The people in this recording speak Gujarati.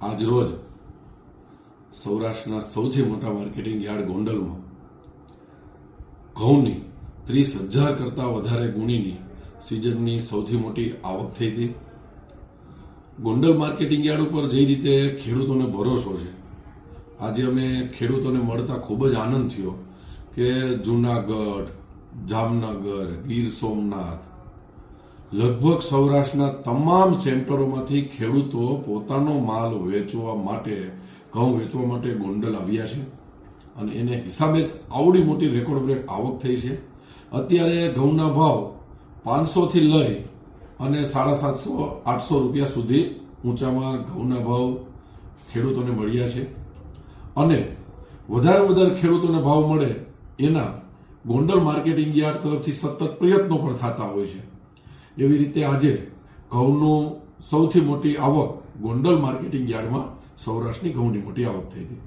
આજરોજ સૌરાષ્ટ્રના સૌથી મોટા માર્કેટિંગ યાર્ડ ગોંડલમાં ઘઉંની 30,000 કરતાં વધારે ગુણીની સિઝનની સૌથી મોટી આવક થઈ હતી. ગોંડલ માર્કેટિંગ યાર્ડ ઉપર જે રીતે ખેડૂતોને ભરોસો છે, આજે અમે ખેડૂતોને મળતા ખૂબ જ આનંદ થયો કે જૂનાગઢ, જામનગર, ગીર સોમનાથ, લગભગ સૌરાષ્ટ્રના તમામ સેન્ટરોમાંથી ખેડૂતો પોતાનો માલ વેચવા માટે, ઘઉં વેચવા માટે ગોંડલ આવ્યા છે અને એને હિસાબે જ આવડી મોટી રેકોર્ડ બ્રેક આવક થઈ છે. અત્યારે ઘઉંના ભાવ 500 થી લઈ અને 750-800 રૂપિયા સુધી ઊંચામાં ઘઉંના ભાવ ખેડૂતોને મળ્યા છે અને વધારે વધારે ખેડૂતોને ભાવ મળે એના ગોંડલ માર્કેટિંગ યાર્ડ તરફથી સતત પ્રયત્નો પણ થતા હોય છે. એવી રીતે આજે ઘઉંનું સૌથી મોટી આવક ગોંડલ માર્કેટિંગ યાર્ડમાં સૌરાષ્ટ્રની ઘઉંની મોટી આવક થઈ હતી.